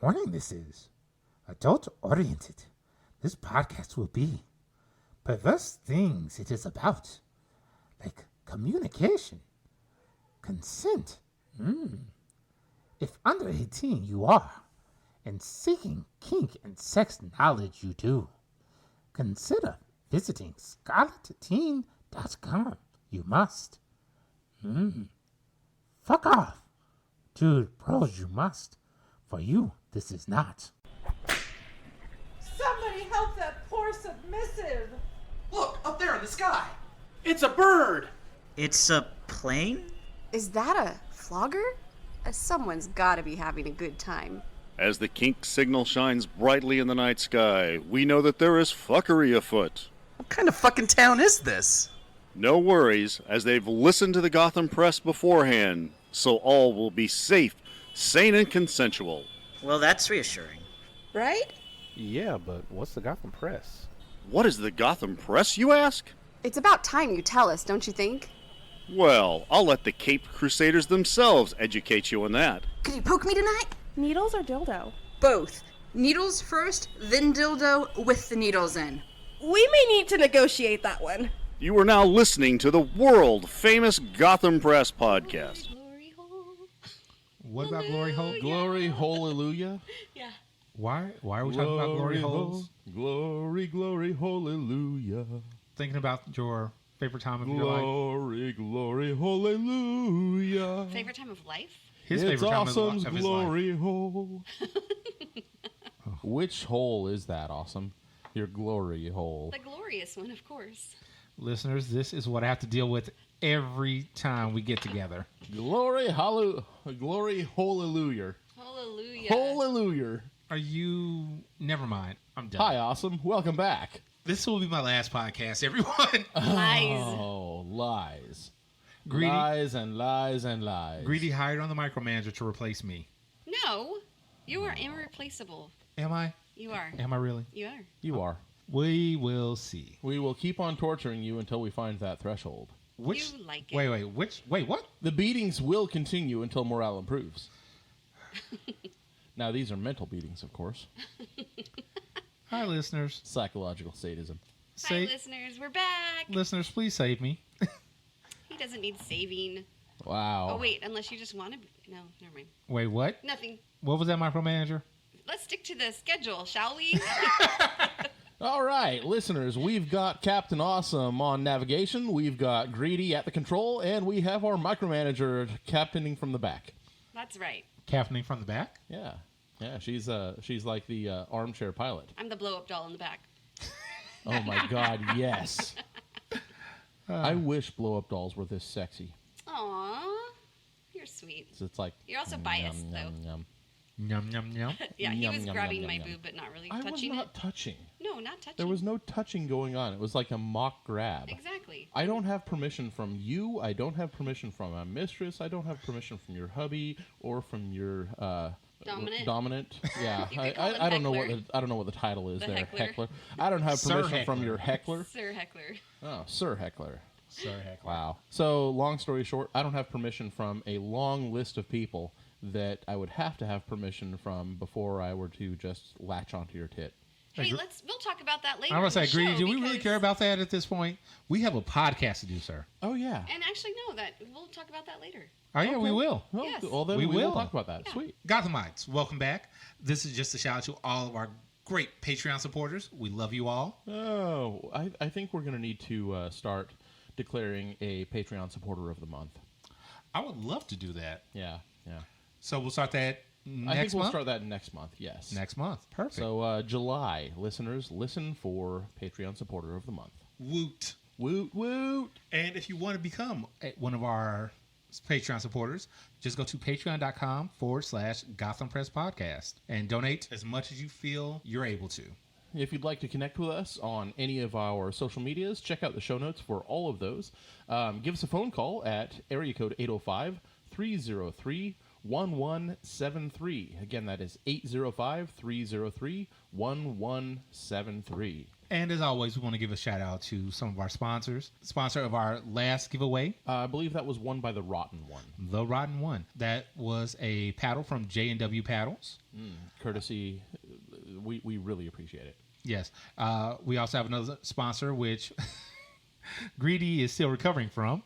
Warning, this is adult-oriented. This podcast will be perverse things it is about, like communication, consent. If under 18 you are, and seeking kink and sex knowledge you do, consider visiting scarletteen.com. You must. Fuck off. Dude, bros, you must. For you, this is not. Somebody help that poor submissive! Look, up there in the sky! It's a bird! It's a plane? Is that a flogger? Someone's gotta be having a good time. As the kink signal shines brightly in the night sky, we know that there is fuckery afoot. What kind of fucking town is this? No worries, as they've listened to the Gotham press beforehand, so all will be safe, sane, and consensual. Well, that's reassuring. Right? Yeah, but what's the Gotham Press? What is the Gotham press, you ask? It's about time you tell us, don't you think? Well, I'll let the Cape Crusaders themselves educate you on that. Could you poke me tonight? Needles or dildo? Both. Needles first, then dildo with the needles in. We may need to negotiate that one. You are now listening to the world-famous Gotham Press podcast. Glory hole. What about glory hole? Glory, hallelujah. Yeah. Why are we talking about glory holes? Glory, glory, hallelujah. Thinking about your favorite time of your life? Glory, glory, hallelujah. Favorite time of life? His It's favorite time Awesome's of his glory life. hole. Which hole is that, Awesome? Your glory hole. The glorious one, of course. Listeners, this is what I have to deal with every time we get together. Glory, glory, hallelujah. Hallelujah. Hallelujah. Are you... Never mind. I'm done. Hi, Awesome. Welcome back. This will be my last podcast, everyone. Lies. Oh, lies. Greedy. Lies and lies and lies. Greedy hired on the micromanager to replace me. No. You are irreplaceable. Am I? You are. Am I really? You are. You are. We will see. We will keep on torturing you until we find that threshold. Which? You like it. Wait, what? The beatings will continue until morale improves. Now, these are mental beatings, of course. Hi, listeners. Psychological sadism. Hi, listeners. We're back. Listeners, please save me. He doesn't need saving. Wow. Oh, wait. Unless you just want to... No, never mind. Wait, what? Nothing. What was that, micromanager? Let's stick to the schedule, shall we? All right, listeners, we've got Captain Awesome on navigation, we've got Greedy at the control, and we have our micromanager captaining from the back. That's right. Captaining from the back? Yeah. Yeah, she's like the armchair pilot. I'm the blow-up doll in the back. Oh, my God, yes. I wish blow-up dolls were this sexy. Aww. You're sweet. So it's like... You're also biased, though. Yum. Yum, yum, yum. Yeah, he Yum, was yum, grabbing yum, my yum, boob, but not really I touching was not it. touching. No, not touching. There was no touching going on. It was like a mock grab. Exactly. I don't have permission from you. I don't have permission from my mistress. I don't have permission from your hubby or from your Dominant. Yeah, You could call him I don't know heckler. I don't know what the title is The there. heckler. I don't have Sir permission from heckler. your heckler. Sir Heckler. Oh, Sir Heckler. Sir heck. Wow. So, long story short, I don't have permission from a long list of people that I would have to have permission from before I were to just latch onto your tit. Hey, we'll talk about that later. I want to in say, the Greedy, show do we really because- care about that at this point? We have a podcast to do, sir. Oh, yeah. And actually, no, we'll talk about that later. Oh, yeah, we will. Well, Yes. well then We we will will. talk about that. Yeah. Sweet. Gothamites, welcome back. This is just a shout out to all of our great Patreon supporters. We love you all. Oh, I think we're going to need to start declaring a Patreon supporter of the month. I would love to do that. Yeah. So we'll start that I next think we'll month? start that next month, yes. Next month. Perfect. So, July, listeners, listen for Patreon supporter of the month. Woot. Woot, woot. And if you want to become one of our Patreon supporters, just go to patreon.com/Gotham Press Podcast and donate as much as you feel you're able to. If you'd like to connect with us on any of our social medias, check out the show notes for all of those. Give us a phone call at area code 805-303 805-303-1173. Again, that is 805-303-1173. And as always, we want to give a shout out to some of our sponsors. Sponsor of our last giveaway, I believe that was won by the Rotten One. The Rotten One. That was a paddle from J&W Paddles. Courtesy, we really appreciate it. Yes. We also have another sponsor, which Greedy is still recovering from.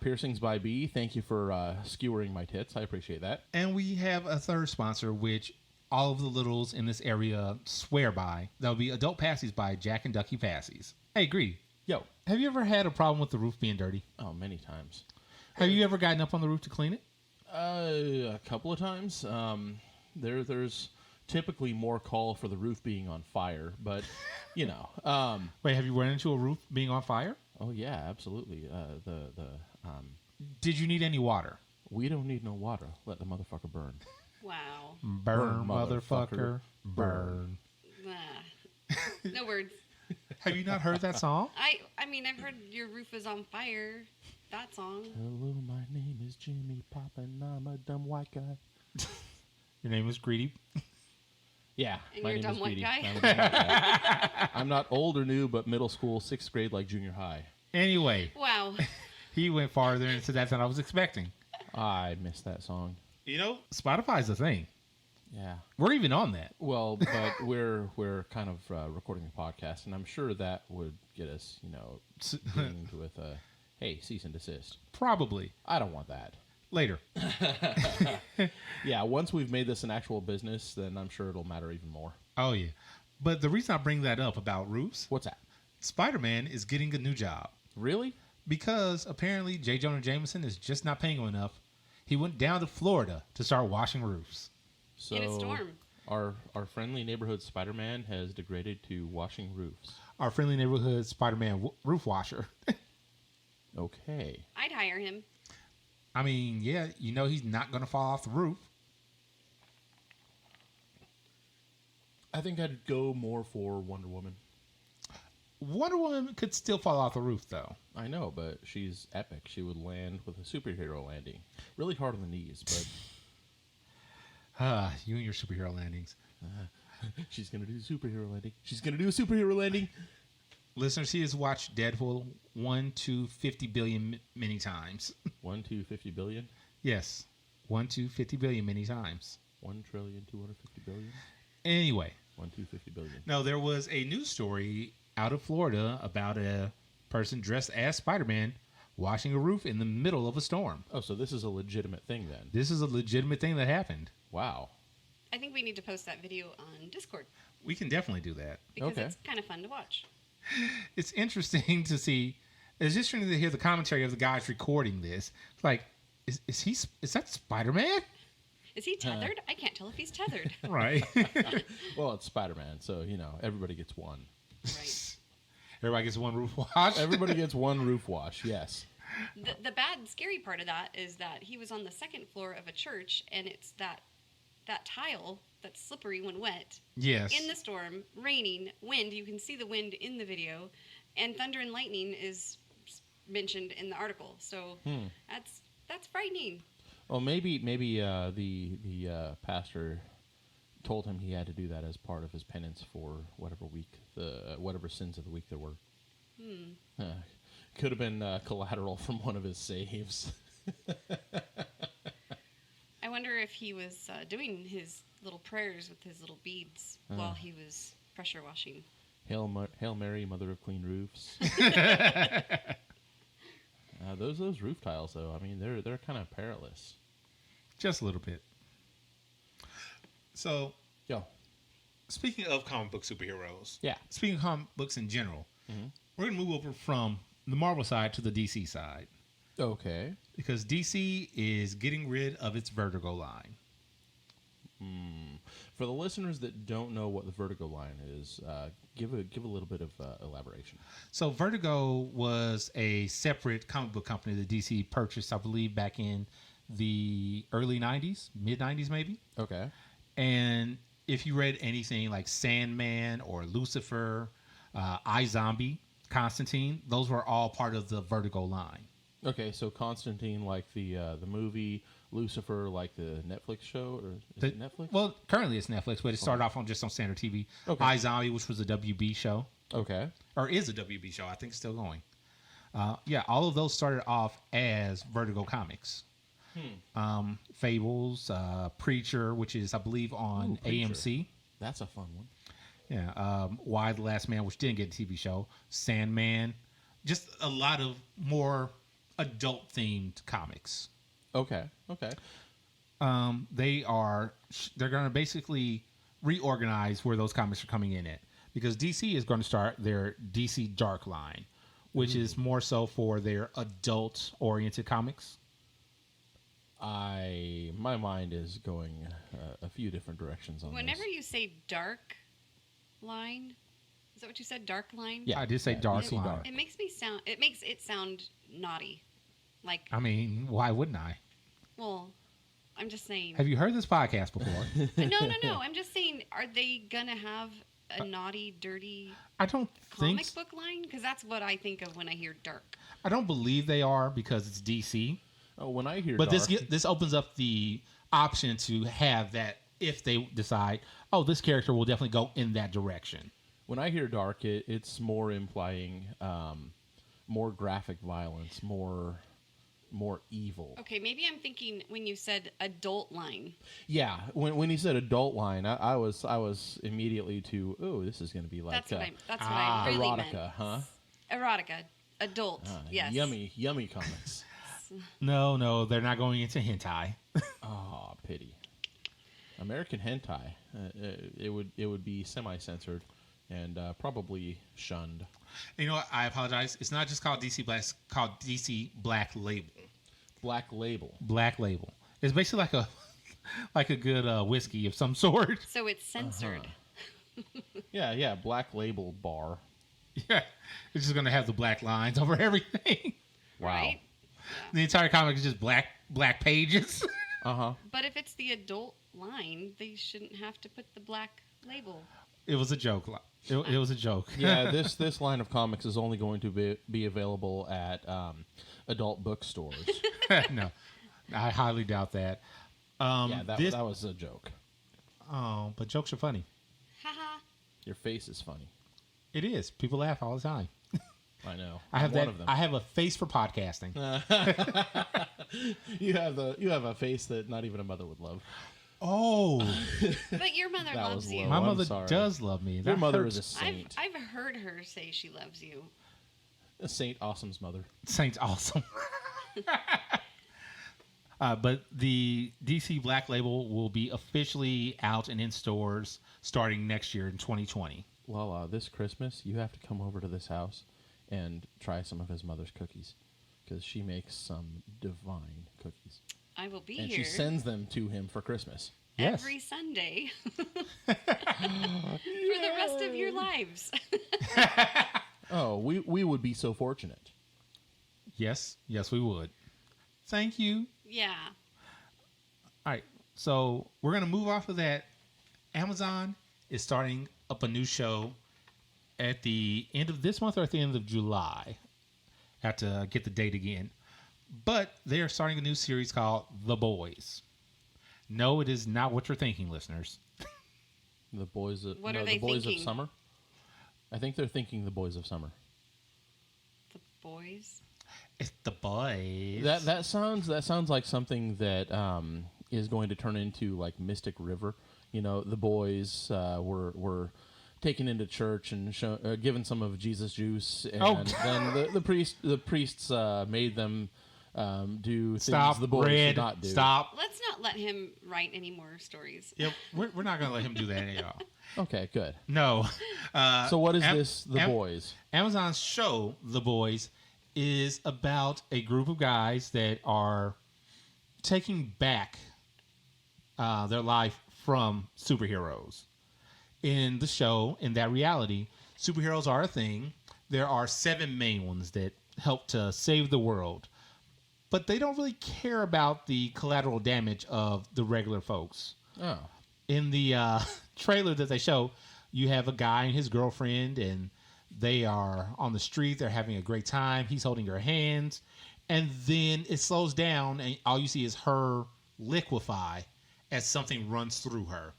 Piercings by B. Thank you for skewering my tits. I appreciate that. And we have a third sponsor, which all of the littles in this area swear by. That would be Adult Pacis by jack.ducky.pacis. Hey, Greedy. Yo. Have you ever had a problem with the roof being dirty? Oh, many times. Have you ever gotten up on the roof to clean it? A couple of times. There's typically more call for the roof being on fire, but, you know. Wait, have you run into a roof being on fire? Oh, yeah, absolutely. Did you need any water? We don't need no water. Let the motherfucker burn. Wow. Burn, motherfucker, burn. No words. Have you not heard that song? I mean, I've heard Your Roof Is on Fire. That song. Hello, my name is Jimmy Pop, and I'm a dumb white guy. Your name is Greedy? Yeah. And you're a dumb white guy? I'm a dumb white guy. I'm not old or new, but middle school, 6th grade, like junior high. Anyway. Wow. He went farther into that than I was expecting. I missed that song. You know, Spotify's a thing. Yeah. We're even on that. Well, but we're kind of recording a podcast, and I'm sure that would get us, dinged with hey, cease and desist. Probably. I don't want that. Later. Yeah, once we've made this an actual business, then I'm sure it'll matter even more. Oh, yeah. But the reason I bring that up about roofs... What's that? Spider-Man is getting a new job. Really? Because apparently J. Jonah Jameson is just not paying him enough. He went down to Florida to start washing roofs. So in a storm. Our friendly neighborhood Spider-Man has degraded to washing roofs. Our friendly neighborhood Spider-Man roof washer. Okay. I'd hire him. I mean, yeah, he's not going to fall off the roof. I think I'd go more for Wonder Woman. Wonder Woman could still fall off the roof, though. I know, but she's epic. She would land with a superhero landing. Really hard on the knees, but... You and your superhero landings. She's going to do a superhero landing. She's going to do a superhero landing. Listeners, he has watched Deadpool 1 to 50 billion many times. 1 to 50 billion? Yes. 1 to 50 billion many times. 1,250,000,000,000? Anyway. 1 to 50 billion. No, there was a news story out of Florida about a person dressed as Spider-Man washing a roof in the middle of a storm. Oh, so this is a legitimate thing then? This is a legitimate thing that happened. Wow. I think we need to post that video on Discord. We can definitely do that. Because it's kind of fun to watch. It's interesting to see. It's interesting to hear the commentary of the guys recording this. It's like, is that Spider-Man? Is he tethered? I can't tell if he's tethered. Right. Well, it's Spider-Man, so, everybody gets one. Right. Everybody gets one roof wash? Everybody gets one roof wash, yes. The bad, scary part of that is that he was on the second floor of a church, and it's that tile that's slippery when wet. Yes. In the storm, raining, wind. You can see the wind in the video, and thunder and lightning is mentioned in the article. So that's frightening. Well, maybe the pastor told him he had to do that as part of his penance for whatever sins of the week there were. Could have been collateral from one of his saves. I wonder if he was doing his little prayers with his little beads while he was pressure washing. Hail Mary, Mother of Clean Roofs. Those roof tiles, though, I mean, they're kind of perilous. Just a little bit. So, speaking of comic book superheroes, speaking of comic books in general, we're going to move over from the Marvel side to the DC side. Okay. Because DC is getting rid of its Vertigo line. For the listeners that don't know what the Vertigo line is, give a little bit of elaboration. So Vertigo was a separate comic book company that DC purchased, I believe, back in the early 90s, mid-90s maybe. Okay. And if you read anything like Sandman or Lucifer, iZombie, Constantine, those were all part of the Vertigo line. Okay, so Constantine, like the movie, Lucifer, like the Netflix show, or is it Netflix? Well, currently it's Netflix, but it started off on standard TV. Okay. iZombie, which was a WB show, Okay. or is a WB show. I think it's still going. Yeah, all of those started off as Vertigo Comics. Fables, Preacher, which is, I believe, on Preacher. AMC. That's a fun one. Yeah. Why the Last Man, which didn't get a TV show. Sandman. Just a lot of more adult-themed comics. Okay. They're going to basically reorganize where those comics are coming in at, because DC is going to start their DC Dark line, which is more so for their adult-oriented comics. My mind is going a few different directions on Whenever this. you say dark line, is that what you said? Dark line? Yeah, I did say Dark DC line. Dark. It makes it sound naughty. Like, I mean, why wouldn't I? well, I'm just saying. Have you heard this podcast before? No. I'm just saying, are they gonna have a naughty, dirty I don't think. comic book line? Because that's what I think of when I hear dark. I don't believe they are, because it's DC. Oh, when I hear But dark, this opens up the option to have that if they decide, oh, this character will definitely go in that direction. when I hear dark, it's more implying more graphic violence, more evil. Okay, maybe I'm thinking when you said adult line. Yeah, when you said adult line, I was immediately to, oh, this is going to be like That's what I really erotica, meant. huh? Erotica, adult. Yes. Yummy comics. No, they're not going into hentai. Oh, pity. American hentai. It would be semi-censored and probably shunned. You know what? I apologize. It's not just called DC Black. It's called DC Black Label. Black Label. Black Label. It's basically like a good whiskey of some sort. So it's censored. Yeah. Black Label bar. Yeah, it's just gonna have the black lines over everything. Wow. Right? The entire comic is just black pages. But if it's the adult line, they shouldn't have to put the black label. It was a joke. It was a joke. Yeah, this line of comics is only going to be available at adult bookstores. No, I highly doubt that. That was a joke. Oh, but jokes are funny. Haha. Your face is funny. It is. People laugh all the time. I know. I have one that. of them. I have a face for podcasting. You have a face that not even a mother would love. Oh, But your mother That loves was you. low. my I'm mother sorry. does love me. Your That mother hurts. is a saint. I've heard her say she loves you. A Saint Awesome's mother. Saint's awesome. But the DC Black Label will be officially out and in stores starting next year in 2020. Lala, this Christmas, you have to come over to this house and try some of his mother's cookies, because she makes some divine cookies. I will be And here she sends them to him for Christmas. Yes. every Sunday for the rest of your lives. Oh, we would be so fortunate. Yes, we would. Thank you. Yeah. All right, so we're gonna move off of that. Amazon is starting up a new show at the end of this month or at the end of July. I have to get the date again. But they are starting a new series called The Boys. No, it is not what you're thinking, listeners. The boys of What are they the boys thinking? of summer. I think they're thinking the boys of summer. The boys. It's The Boys. That sounds like something that is going to turn into like Mystic River. You know, the boys were taken into church and given some of Jesus juice, and then the priests made them do things Stop, the boys Red. should not do. Stop. Let's not let him write any more stories. Yeah, we're not going to let him do that at all. Okay, good. No. So what is this? The boys. Amazon's show, The Boys, is about a group of guys that are taking back their life from superheroes. In the show, in that reality, superheroes are a thing. There are 7 main ones that help to save the world. But they don't really care about the collateral damage of the regular folks. Oh. In the trailer that they show, you have a guy and his girlfriend, and they are on the street. They're having a great time. He's holding her hands. And then it slows down, and all you see is her liquefy as something runs through her.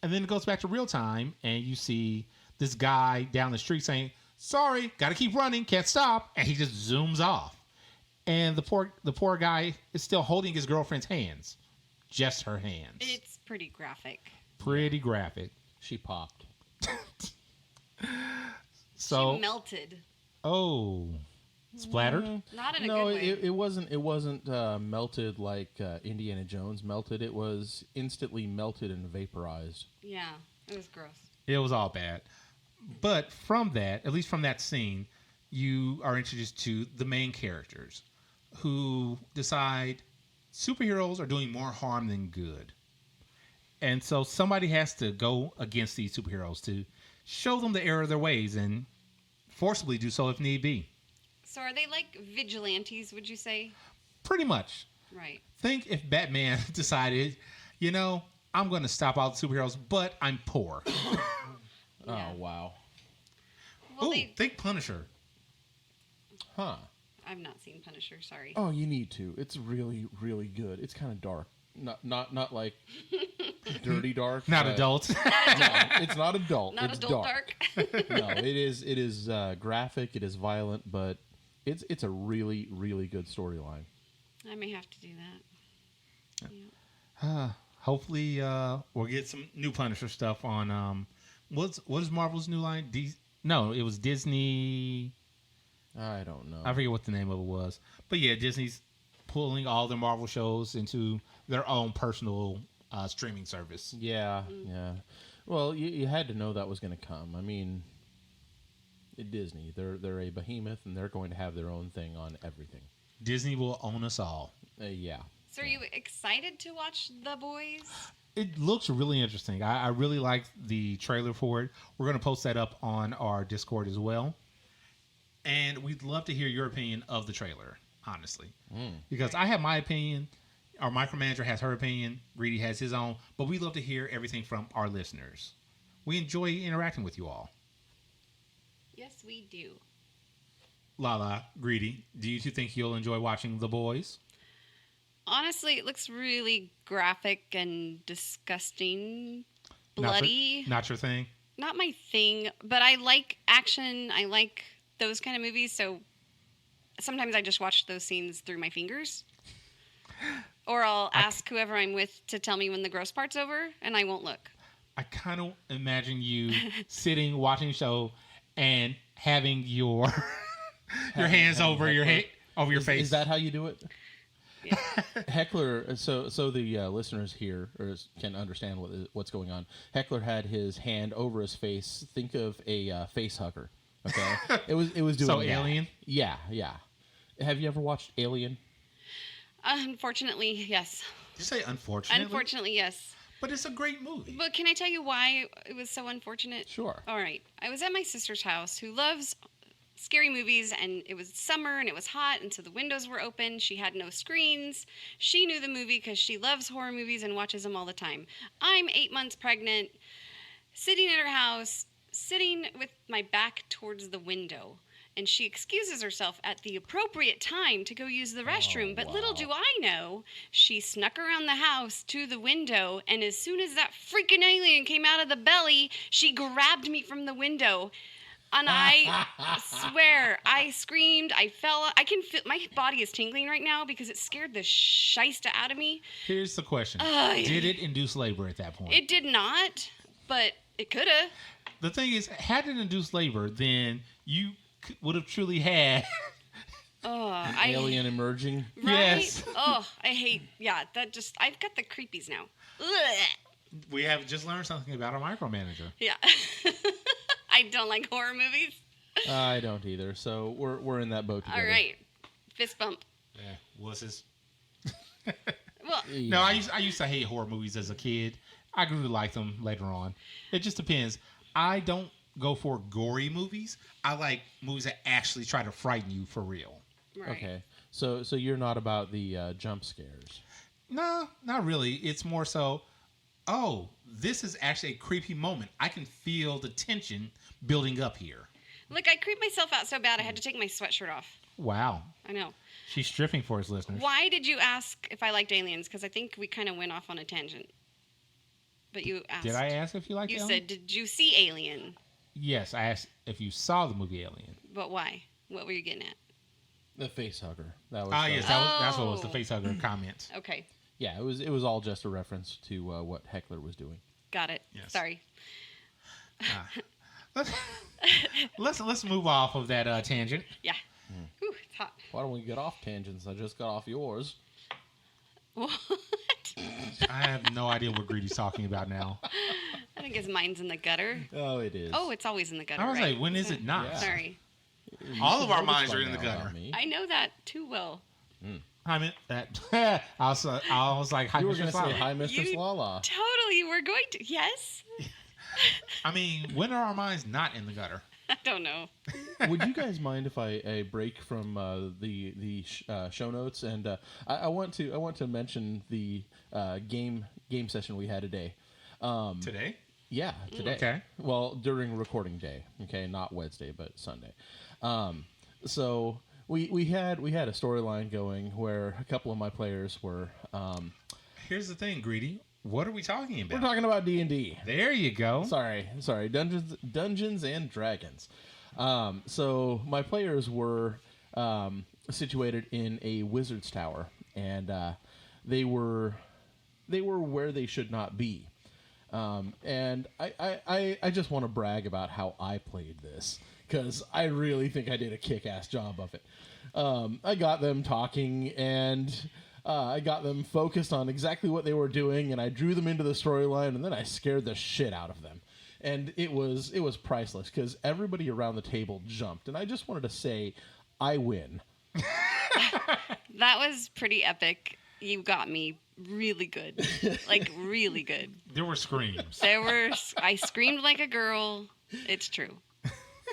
And then it goes back to real time, and you see this guy down the street saying, "Sorry, got to keep running, can't stop," and he just zooms off. And the poor guy is still holding his girlfriend's hands, just her hands. It's pretty graphic. Pretty graphic. She popped. So She melted. oh, splattered. Not in a No, good way. it wasn't. It wasn't melted like Indiana Jones melted. It was instantly melted and vaporized. Yeah, it was gross. It was all bad. But from that, at least from that scene, you are introduced to the main characters who decide superheroes are doing more harm than good. And so somebody has to go against these superheroes to show them the error of their ways and forcibly do so if need be. So are they like vigilantes, would you say? Pretty much. Right. Think if Batman decided, I'm going to stop all the superheroes, but I'm poor. Yeah. Oh wow. Well, Ooh, think Punisher. Huh. I've not seen Punisher, sorry. Oh, you need to. It's really, really good. It's kind of dark. Not like dirty dark. Not but- adults. No, it's not adult. Not it's adult dark. No, it is graphic. It is violent, but it's a really, really good storyline. I may have to do that. Yeah. Hopefully, we'll get some new Punisher stuff on. What is Marvel's new line? No, it was Disney. I don't know. I forget what the name of it was, but yeah, Disney's pulling all their Marvel shows into their own personal streaming service. Yeah, yeah. Well, you had to know that was going to come. I mean, Disney, they're a behemoth, and they're going to have their own thing on everything. Disney will own us all. Yeah. So are you excited to watch The Boys? It looks really interesting. I really like the trailer for it. We're going to post that up on our Discord as well. And we'd love to hear your opinion of the trailer, honestly. Because I have my opinion. Our micromanager has her opinion. Greedy has his own. But we love to hear everything from our listeners. We enjoy interacting with you all. Yes, we do. Lala, Greedy, do you two think you'll enjoy watching The Boys? Honestly, it looks really graphic and disgusting. Bloody. Not your thing? Not my thing, but I like action. I like those kind of movies, so sometimes I just watch those scenes through my fingers. Or I'll ask whoever I'm with to tell me when the gross part's over, and I won't look. I kind of imagine you sitting, watching a show, and having your hands over your head, over your face. Is that how you do it? Yeah. Heckler, so the listeners here can understand what's going on. Heckler had his hand over his face. Think of a face hugger. Okay, it was doing So that. Alien? Yeah. Have you ever watched Alien? Unfortunately, yes. Did you say unfortunately? Unfortunately, yes. But it's a great movie. But can I tell you why it was so unfortunate? Sure. All right. I was at my sister's house who loves scary movies, and it was summer and it was hot, and so the windows were open. She had no screens. She knew the movie because she loves horror movies and watches them all the time. I'm 8 months pregnant, sitting at her house, sitting with my back towards the window. And she excuses herself at the appropriate time to go use the restroom. But little do I know, she snuck around the house to the window, and as soon as that freaking alien came out of the belly, she grabbed me from the window. And I swear, I screamed, I fell. I can feel, my body is tingling right now because it scared the shysta out of me. Here's the question. Did it induce labor at that point? It did not, but it could have. The thing is, had it induced labor, then you would have truly had Alien emerging. Right? Yes. Oh, I hate, that just, I've got the creepies now. Ugh. We have just learned something about our micromanager. Yeah. I don't like horror movies. I don't either. So we're in that boat together. All right. Fist bump. Yeah, wusses. Well, No, I used to hate horror movies as a kid. I grew to like them later on. It just depends. I don't go for gory movies. I like movies that actually try to frighten you for real. right. Okay. So you're not about the jump scares. No, not really. It's more so, oh, this is actually a creepy moment. I can feel the tension building up here. Look, I creeped myself out so bad I had to take my sweatshirt off. Wow. I know. She's stripping for his listeners. Why did you ask if I liked aliens? Because I think we kind of went off on a tangent. But you asked. Did I ask if you liked You Alien? said, did you see Alien? Yes, I asked if you saw the movie Alien. But why? What were you getting at? The face hugger. That was. Yes, that's what it was, the facehugger comment. Okay. Yeah, it was all just a reference to what Heckler was doing. Got it. Yes. Sorry. Let's move off of that tangent. Yeah. Ooh, it's hot. Why don't we get off tangents? I just got off yours. What? I have no idea what Greedy's talking about now. I think his mind's in the gutter. Oh, it is. Oh, it's always in the gutter. I was right? like, when is it not? Yeah. Sorry. All of our Notice minds by are in the now gutter. about me. I know that too well. I meant that. I was like, hi, You were Mr. going to say Slava. hi, Mr. You- Slala. Totally. We're going to. Yes? I mean, when are our minds not in the gutter? I don't know. Would you guys mind if I break from the show notes and I want to mention the game session we had today. Today? Yeah, today. Okay. Well, during recording day. Okay, not Wednesday, but Sunday. So we had a storyline going where a couple of my players were. Here's the thing, Greedy. What are we talking about? We're talking about D&D. There you go. Sorry, Dungeons and Dragons. So my players were situated in a wizard's tower, and they were where they should not be. And I just want to brag about how I played this, because I really think I did a kick-ass job of it. I got them talking, and I got them focused on exactly what they were doing, and I drew them into the storyline, and then I scared the shit out of them. And it was priceless, because everybody around the table jumped, and I just wanted to say, I win. That was pretty epic. You got me really good. Like, really good. There were screams. I screamed like a girl. It's true.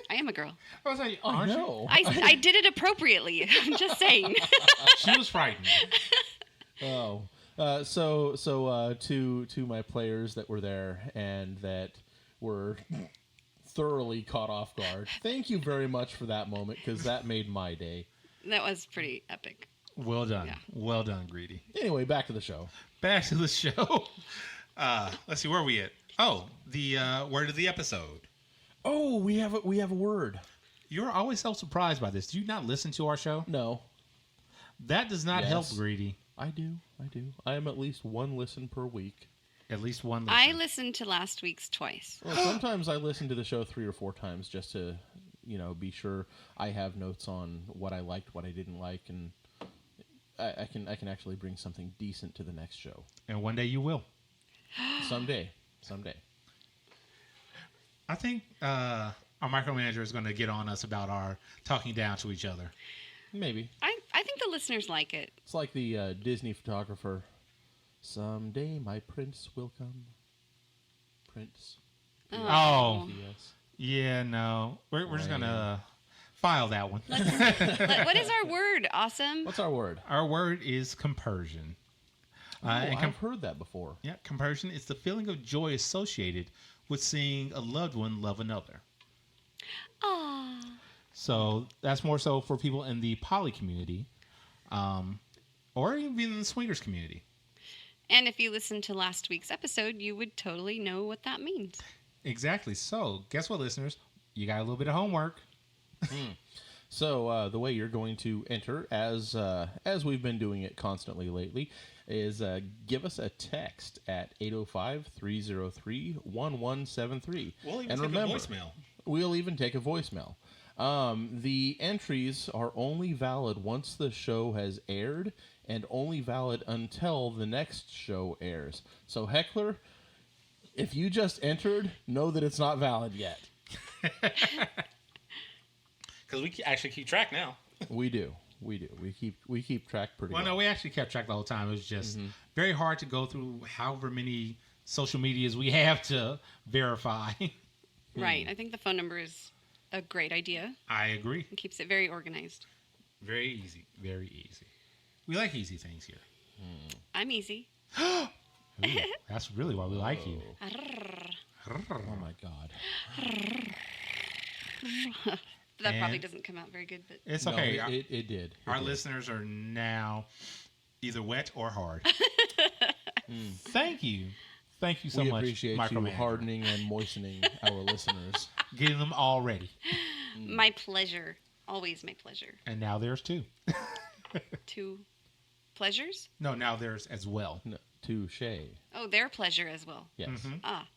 I am a girl. I was like, Oh, aren't you? no. I did it appropriately. I'm just saying. She was frightened. Oh, so to my players that were there and that were thoroughly caught off guard, thank you very much for that moment, because that made my day. That was pretty epic. Well done. Yeah. Well done, Greedy. Anyway, back to the show. Back to the show. Let's see, where are we at? Oh, the word of the episode. Oh, we have a word. You're always so surprised by this. Do you not listen to our show? No, That does not help, Yes. Greedy. I do. I am at least one listen per week. At least one listen. I listened to last week's twice. Well, sometimes I listen to the show 3 or 4 times just to, be sure I have notes on what I liked, what I didn't like, and I can actually bring something decent to the next show. And one day you will. Someday. I think our micromanager is going to get on us about our talking down to each other. Maybe. I think the listeners like it. It's like the Disney photographer. Someday my prince will come. Prince. Oh. Yes. Yeah, no. We're just going to file that one. What is our word? Awesome. What's our word? Our word is compersion. I've heard that before. Yeah, compersion is the feeling of joy associated with seeing a loved one love another. Aww. So that's more so for people in the poly community, or even in the swingers community. And if you listened to last week's episode, you would totally know what that means. Exactly. So guess what, listeners? You got a little bit of homework. So the way you're going to enter, as we've been doing it constantly lately, is give us a text at 805-303-1173. We'll even and take remember, a voicemail. We'll even take a voicemail. The entries are only valid once the show has aired, and only valid until the next show airs. So Heckler, if you just entered, know that it's not valid yet. Because we actually keep track now. We do. We keep track pretty well. Well, no, we actually kept track the whole time. It was just very hard to go through however many social medias we have to verify. Right. I think the phone number is a great idea. I agree. It keeps it very organized. Very easy. Very easy. We like easy things here. I'm easy. Ooh, that's really why we like you. Oh my God. That probably And- doesn't come out very good, but It's No, okay. it did. Our It did. listeners are now either wet or hard. Thank you. Thank you so we much, appreciate you Micromanager. hardening and moistening our listeners. Getting them all ready. my pleasure. Always my pleasure. And now there's two. 2 pleasures? No, now there's as well. No, touche. Oh, their pleasure as well. Yes. Ah,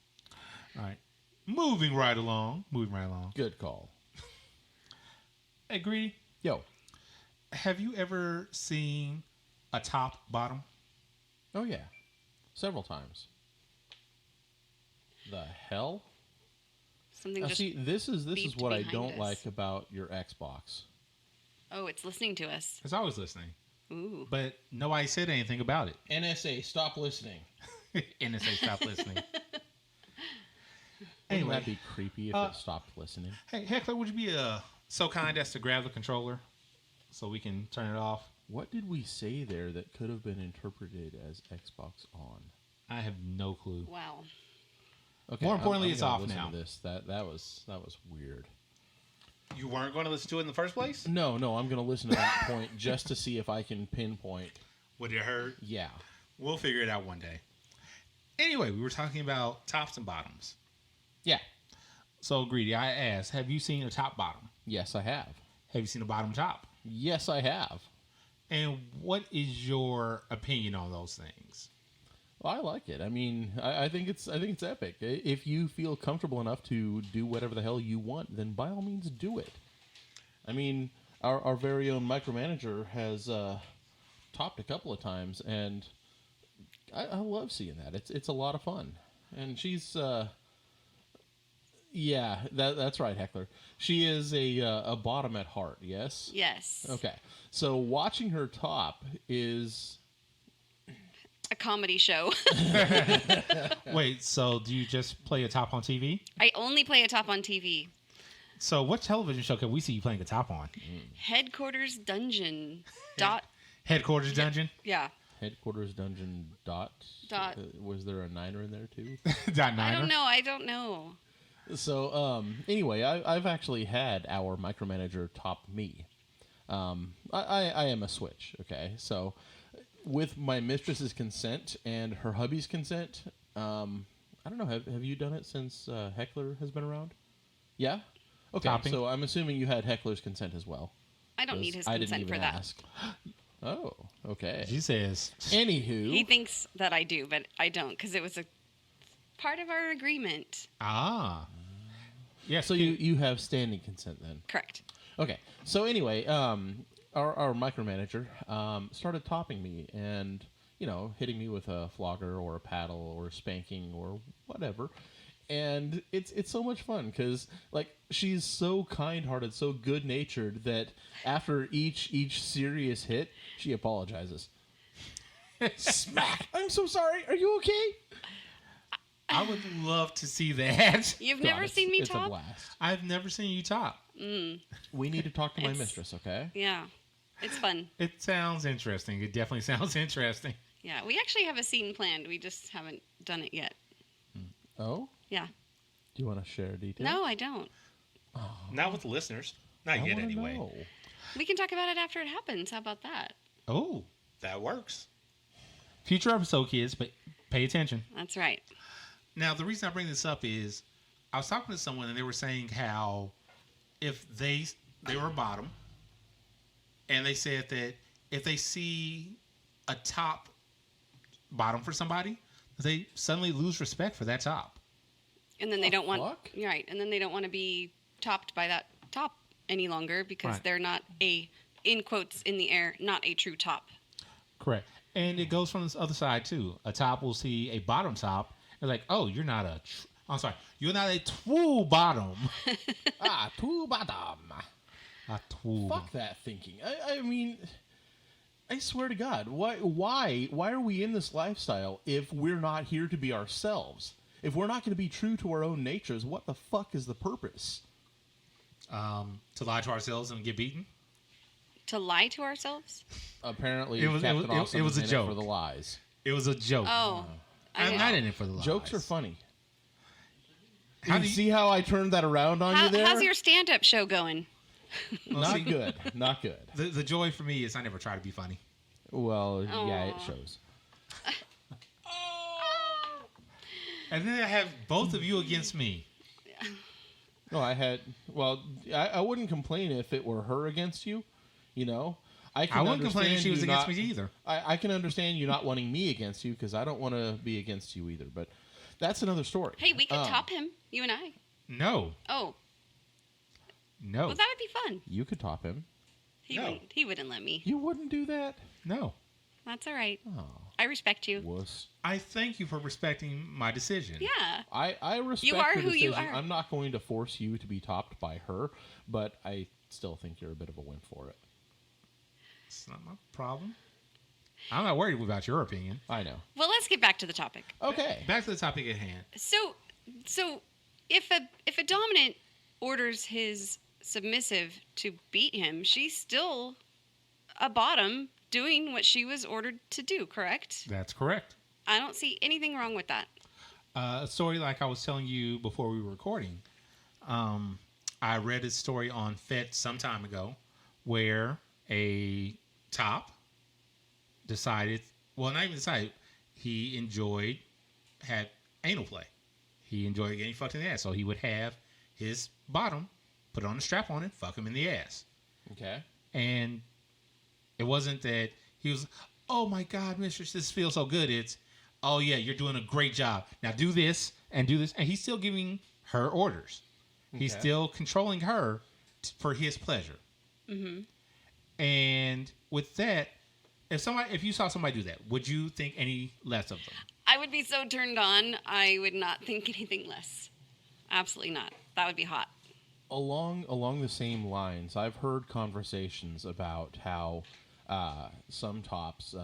All right. Moving right along. Good call. Hey, Greedy, Yo. have you ever seen a top bottom? Oh yeah. Several times. The hell? something Now, just. see, this is beeped what I behind don't us. like about your Xbox. Oh, it's listening to us. It's always listening. Ooh. But nobody said anything about it. NSA, stop listening. NSA, stop listening. Wouldn't Anyway, that be creepy if it stopped listening? hey, Heckler, would you be so kind as to grab the controller so we can turn it off? What did we say there that could have been interpreted as Xbox on? I have no clue. Wow. Okay, More importantly, I'm it's gonna off listen now. to this. That was weird. You weren't going to listen to it in the first place? No, I'm going to listen to that point just to see if I can pinpoint. What you heard? Yeah. We'll figure it out one day. Anyway, we were talking about tops and bottoms. Yeah. So, Greedy, I asked, have you seen a top bottom? Yes, I have. Have you seen a bottom top? Yes, I have. And what is your opinion on those things? Well, I like it. I mean, I think it's epic. If you feel comfortable enough to do whatever the hell you want, then by all means do it. I mean, our very own micromanager has topped a couple of times, and I love seeing that. It's a lot of fun, and she's yeah, that's right, Heckler. She is a bottom at heart. Yes. Yes. Okay. So watching her top is. A comedy show. Wait, so do you just play a top on TV? I only play a top on TV. So what television show can we see you playing a top on? Headquarters Dungeon. Dot. Headquarters Dungeon? Yeah. Headquarters Dungeon dot. Dot. Was there a niner in there too? Dot niner? I don't know. So anyway, I've actually had our micromanager top me. I am a switch. Okay, so with my mistress's consent and her hubby's consent, I don't know. Have you done it since Heckler has been around? Yeah. Okay, Topping. so I'm assuming you had Heckler's consent as well. I don't need his I didn't consent even for that. ask. Oh, okay. She says. Anywho, He thinks that I do, but I don't because it was a part of our agreement. Ah. Yes. so you have standing consent then. Correct. Okay. So anyway, our micromanager started topping me and, hitting me with a flogger or a paddle or spanking or whatever. And it's so much fun because, like, she's so kind-hearted, so good-natured that after each serious hit, she apologizes. Smack! I'm so sorry. Are you okay? I would love to see that. You've God, never seen me it's a top? blast. I've never seen you top. We need to talk to my It's- mistress, okay? Yeah. It's fun. It sounds interesting. It definitely sounds interesting. Yeah. We actually have a scene planned. We just haven't done it yet. Oh? Yeah. Do you want to share details? No, I don't. Not with the listeners. Not I yet, wanna anyway. know. We can talk about it after it happens. How about that? Oh, that works. Future episode, kids, but pay attention. That's right. Now, the reason I bring this up is I was talking to someone and they were saying how if they were a bottom, and they said that if they see a top bottom for somebody, they suddenly lose respect for that top. And then they don't want fuck? right, and then they don't want to be topped by that top any longer because Right. they're not a in quotes in the air, not a true top. Correct. And it goes from this other side too. A top will see a bottom top and like, oh, you're not a you're not a true bottom. Too bottom. A true Fuck that thinking. I mean, I swear to God, why are we in this lifestyle if we're not here to be ourselves? If we're not going to be true to our own natures, what the fuck is the purpose? To lie to ourselves and get beaten. To lie to ourselves? Apparently, It was- it Captain was- Awesome it was is a in joke. for the lies. It was a joke. Oh. I'm didn't- not in it for the lies. Jokes are funny. How do you see how I turned that around on you there? How's your stand-up show going? Not good. Not good. The joy for me is I never try to be funny. Well, yeah, it shows. And then I have both of you against me. No, I wouldn't complain if it were her against you. You know, I wouldn't complain if she was against me either. I can understand you not wanting me against you because I don't want to be against you either. But that's another story. Hey, we could top him, you and I. No. Oh. No. Well, that would be fun. You could top him. He wouldn't let me. You wouldn't do that? No. That's all right. Oh. I respect you. Wuss. I thank you for respecting my decision. Yeah. I respect You are your who you decision. are. I'm not going to force you to be topped by her, but I still think you're a bit of a wimp for it. It's not my problem. I'm not worried about your opinion. I know. Well, let's get back to the topic. Okay. Back to the topic at hand. So if a dominant orders his submissive to beat him, she's still a bottom doing what she was ordered to do, correct? That's correct. I don't see anything wrong with that. A story like I was telling you before we were recording. I read a story on FET some time ago where a top decided, well, not even decided, he had anal play. He enjoyed getting fucked in the ass. So he would have his bottom, put on a strap on it, fuck him in the ass. Okay. And it wasn't that he was, oh my God, mistress, this feels so good. It's, oh yeah, you're doing a great job. Now do this and do this. And he's still giving her orders. Okay. He's still controlling her for his pleasure. Mm-hmm. And with that, if you saw somebody do that, would you think any less of them? I would be so turned on, I would not think anything less. Absolutely not. That would be hot. Along the same lines, I've heard conversations about how some tops,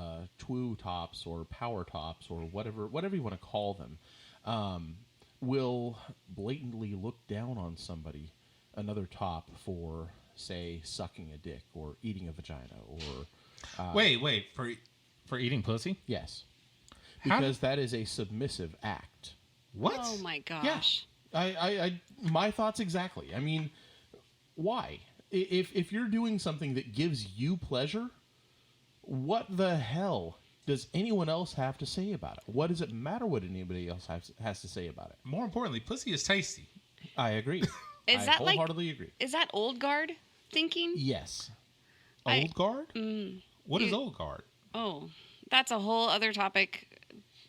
TWU tops or power tops or whatever you want to call them, will blatantly look down on another top for, say, sucking a dick or eating a vagina or... Wait, for eating pussy? Yes. Because that is a submissive act. What? Oh my gosh. Yeah. I my thoughts exactly. I mean, why? If you're doing something that gives you pleasure, what the hell does anyone else have to say about it? What does it matter what anybody else has to say about it? More importantly, pussy is tasty. I agree. I wholeheartedly agree. Is that old guard thinking? Yes. Old guard? What is old guard? Oh, that's a whole other topic.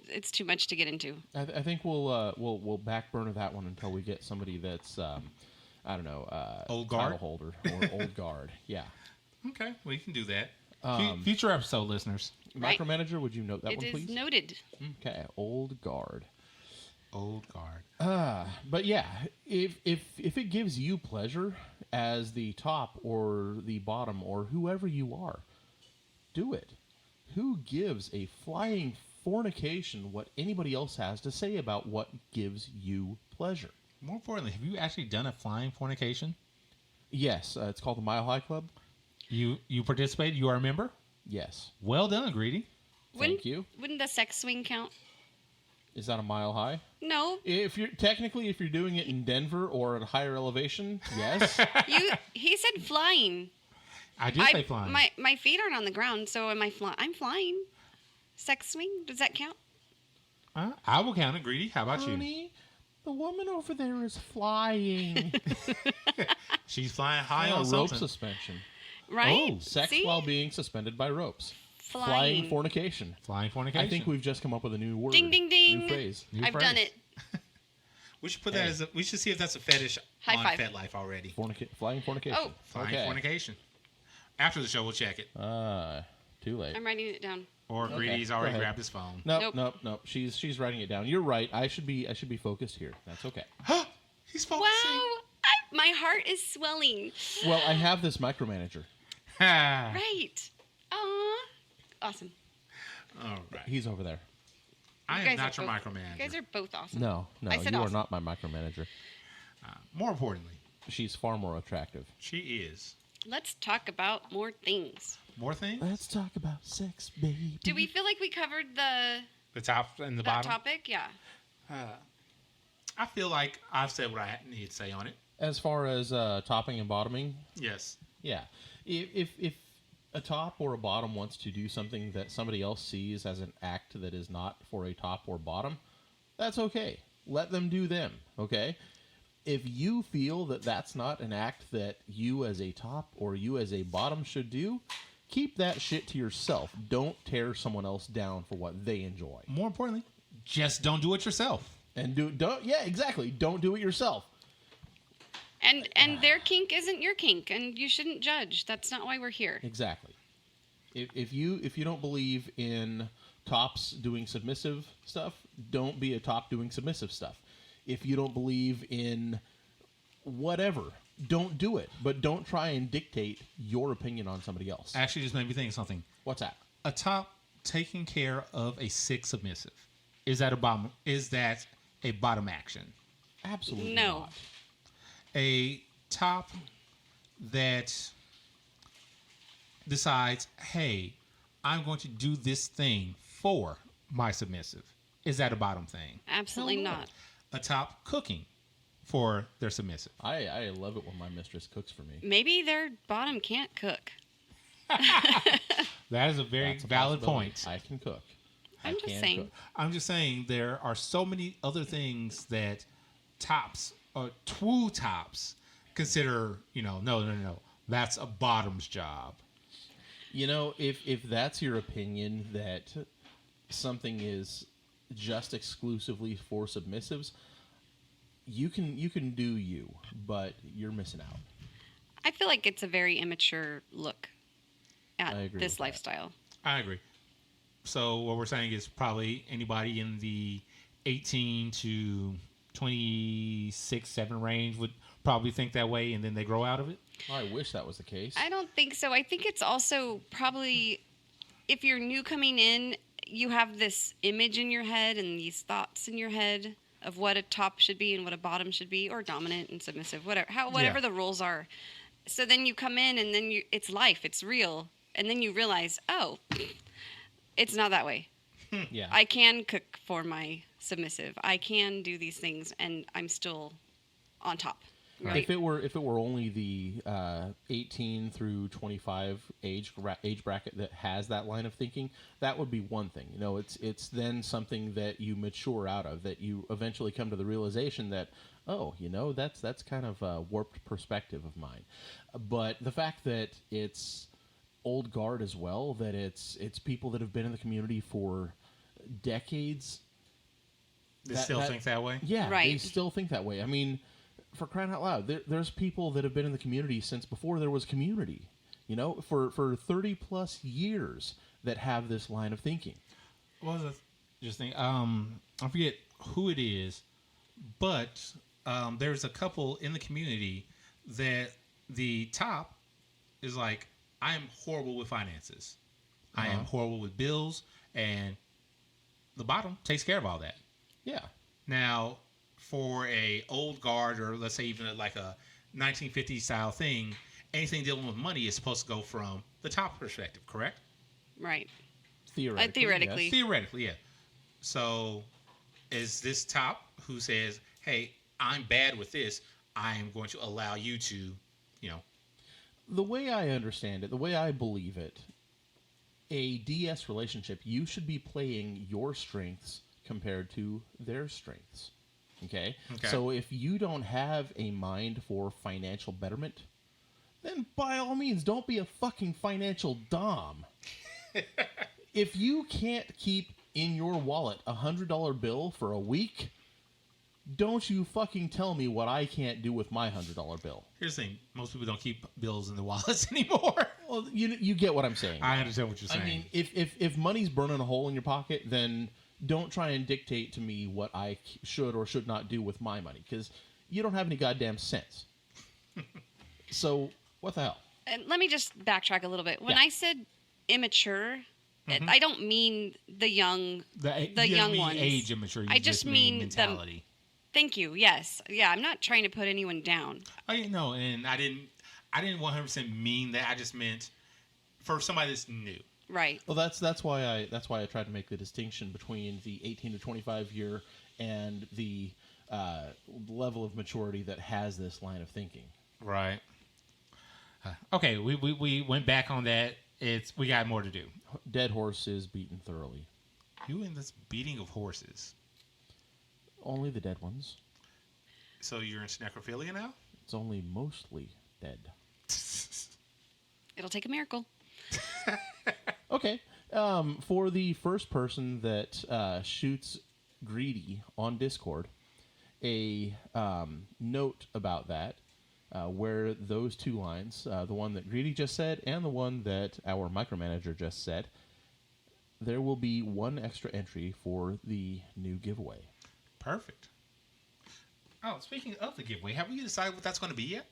It's too much to get into. I think we'll back burner that one until we get somebody that's I don't know, old guard title holder or old guard. Yeah. Okay, well you can do that. Future episode listeners. Right. Micromanager, would you note that one, please? It is noted. Okay, old guard. Old guard. But yeah, if it gives you pleasure as the top or the bottom or whoever you are, do it. Who gives a flying fornication what anybody else has to say about what gives you pleasure? More importantly, have you actually done a flying fornication? Yes, it's called the Mile High Club. You participated? You are a member? Yes. Well done, Greedy. Thank you. Wouldn't the sex swing count? Is that a mile high? No. If you're doing it in Denver or at a higher elevation, yes. He said flying. I did say flying. My feet aren't on the ground, so am I flying? I'm flying. Sex swing? Does that count? I will count it, Greedy. How about Honey, the woman over there is flying. She's flying high on rope something. suspension. Right? Oh, sex See? while being suspended by ropes. Flying. Fornication. Flying fornication. I think we've just come up with a new word. Ding, ding, ding. New phrase. I've done it. We should put that as we should see if that's a fetish High on five. FetLife already. Flying fornication. Oh. Flying fornication. After the show, we'll check it. Too late. I'm writing it down. Or Greedy's Go already ahead. grabbed his phone. Nope. She's writing it down. You're right. I should be focused here. That's okay. He's focusing. Wow. My heart is swelling. Well, I have this micromanager. Right. Aw. Awesome. All right. He's over there. I You am guys not are your both- micromanager. You guys are both awesome. No, I said you awesome. are not my micromanager. More importantly, She's far more attractive. she is. Let's talk about more things. More things? Let's talk about sex, baby. Do we feel like we covered The top and the that bottom? topic? Yeah. I feel like I've said what I need to say on it. As far as topping and bottoming, Yes. yeah. If a top or a bottom wants to do something that somebody else sees as an act that is not for a top or bottom, that's okay. Let them do them, okay? If you feel that that's not an act that you as a top or you as a bottom should do, keep that shit to yourself. Don't tear someone else down for what they enjoy. More importantly, just don't do it yourself. And yeah, exactly. Don't do it yourself. And their kink isn't your kink, and you shouldn't judge. That's not why we're here. Exactly. If you don't believe in tops doing submissive stuff, don't be a top doing submissive stuff. If you don't believe in whatever, don't do it. But don't try and dictate your opinion on somebody else. Actually, just made me think of something. What's that? A top taking care of a sick submissive. Is that a bottom? Is that a bottom action? Absolutely No. not. A top that decides, hey, I'm going to do this thing for my submissive. Is that a bottom thing? Absolutely not. A top cooking for their submissive. I love it when my mistress cooks for me. Maybe their bottom can't cook. That is a very That's a valid possibility. point. I can cook. I'm just saying. I'm just saying there are so many other things that tops or true tops consider, no. That's a bottom's job. You know, if that's your opinion that something is just exclusively for submissives, you can do you, but you're missing out. I feel like it's a very immature look I at agree this with that. lifestyle. I agree. So what we're saying is probably anybody in the 18 to 26, 7 range would probably think that way, and then they grow out of it. I wish that was the case. I don't think so. I think it's also probably, if you're new coming in, you have this image in your head and these thoughts in your head of what a top should be and what a bottom should be, or dominant and submissive, whatever the rules are. So then you come in and then it's life, it's real, and then you realize, oh, it's not that way. Yeah. I can cook for my submissive. I can do these things, and I'm still on top. Right? If it were only the 18 through 25 age bracket that has that line of thinking, that would be one thing. You know, it's then something that you mature out of, that you eventually come to the realization that, oh, that's kind of a warped perspective of mine. But the fact that it's old guard as well, that it's people that have been in the community for decades. They still think that way? Yeah, Right. they still think that way. I mean, for crying out loud, there's people that have been in the community since before there was community, for 30 plus years that have this line of thinking. What was I just think? I forget who it is, but there's a couple in the community that the top is like, I am horrible with finances. I am horrible with bills, and the bottom takes care of all that. Yeah. Now, for a old guard, or let's say even like a 1950s style thing, anything dealing with money is supposed to go from the top perspective, correct? Right. Theoretically. Yes. Theoretically, yeah. So, is this top who says, hey, I'm bad with this, I am going to allow you to, The way I understand it, the way I believe it, a DS relationship, you should be playing your strengths compared to their strengths. Okay? So if you don't have a mind for financial betterment, then by all means, don't be a fucking financial dom. If you can't keep in your wallet $100 bill for a week, don't you fucking tell me what I can't do with my $100 bill. Here's the thing. Most people don't keep bills in their wallets anymore. Well, you get what I'm saying. I understand what you're saying. I mean, if money's burning a hole in your pocket, then don't try and dictate to me what I should or should not do with my money, because you don't have any goddamn sense. So, what the hell? And let me just backtrack a little bit. When Yeah. I said immature, I don't mean the young, the young ones. Age immature. I just mean mentality. Thank you. Yes. Yeah. I'm not trying to put anyone down. I didn't know, and I didn't 100% mean that. I just meant for somebody that's new. Right. Well, that's why I tried to make the distinction between the 18 to 25 year and the level of maturity that has this line of thinking. Right. Okay, we went back on that. We got more to do. Dead horse is beaten thoroughly. You in this beating of horses? Only the dead ones. So you're into necrophilia now? It's only mostly dead. It'll take a miracle. Okay. For the first person that shoots Greedy on Discord, a note about that, where those two lines, the one that Greedy just said and the one that our micromanager just said, there will be one extra entry for the new giveaway. Perfect. Oh, speaking of the giveaway, have we decided what that's going to be yet?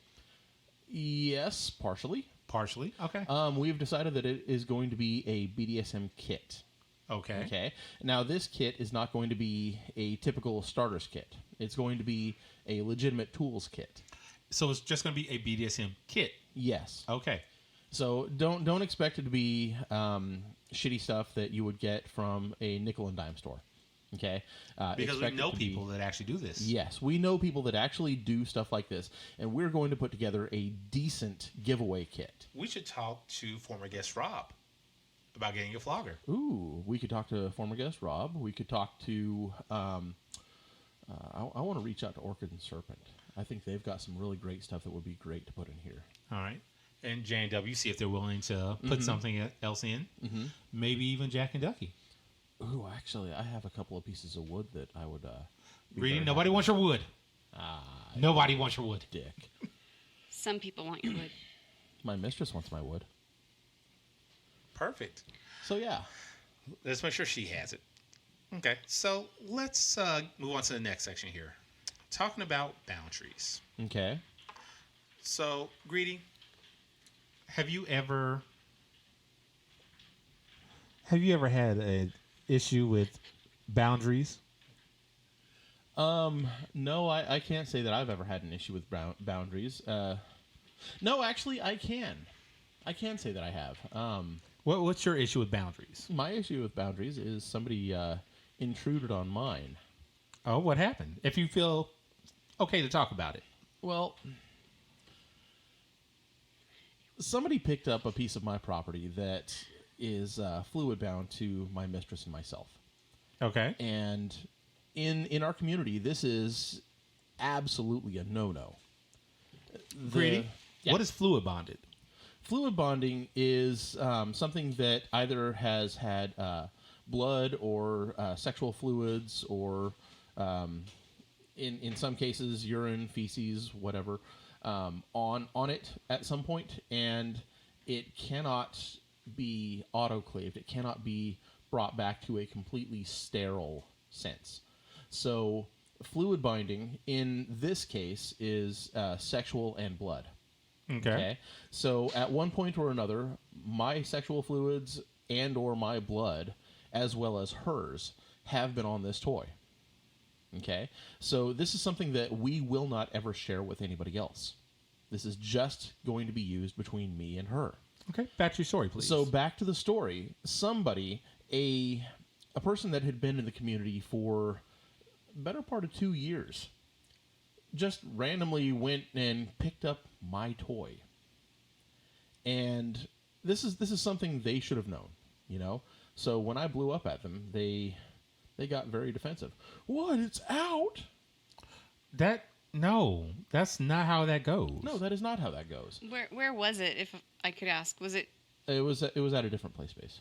Yes, partially. Partially, okay. We've decided that it is going to be a BDSM kit. Okay. Okay. Now, this kit is not going to be a typical starter's kit. It's going to be a legitimate tools kit. So it's just going to be a BDSM kit? Yes. Okay. So don't expect it to be shitty stuff that you would get from a nickel and dime store. Okay? Because we know people that actually do this. Yes, we know people that actually do stuff like this, and we're going to put together a decent giveaway kit. We should talk to former guest Rob about getting a flogger. Ooh, we could talk to former guest Rob. We could talk to... I want to reach out to Orchid and Serpent. I think they've got some really great stuff that would be great to put in here. All right. And J&W, see if they're willing to put something else in. Mm-hmm. Maybe even Jack and Ducky. Ooh, actually, I have a couple of pieces of wood that I would... Reading, nobody wants your wood. Nobody wants your wood. Dick. Some people want your wood. My mistress wants my wood. Perfect. So, yeah. Let's make sure she has it. Okay, so let's move on to the next section here. Talking about boundaries. Okay. So, Greedy, have you ever had an issue with boundaries? No, I can't say that I've ever had an issue with boundaries. No, actually, I can. I can say that I have. What's your issue with boundaries? My issue with boundaries is somebody intruded on mine. Oh, what happened? If you feel okay to talk about it. Well, somebody picked up a piece of my property that is fluid bound to my mistress and myself. Okay. And in our community, this is absolutely a no-no. Greedy, yeah. What is fluid bonded? Fluid bonding is something that either has had blood or sexual fluids or, in some cases, urine, feces, whatever, on it at some point, and it cannot be autoclaved. It cannot be brought back to a completely sterile sense. So fluid binding in this case is sexual and blood. Okay. So at one point or another, my sexual fluids and or my blood, as well as hers, have been on this toy. Okay. So this is something that we will not ever share with anybody else. This is just going to be used between me and her. Okay. Back to your story, please. So back to the story. Somebody, a person that had been in the community for the better part of 2 years, just randomly went and picked up my toy. And this is something they should have known, you know? So when I blew up at them, they got very defensive. What? It's out? No, that's not how that goes. No, that is not how that goes. Where was it, if I could ask? Was it at a different play space.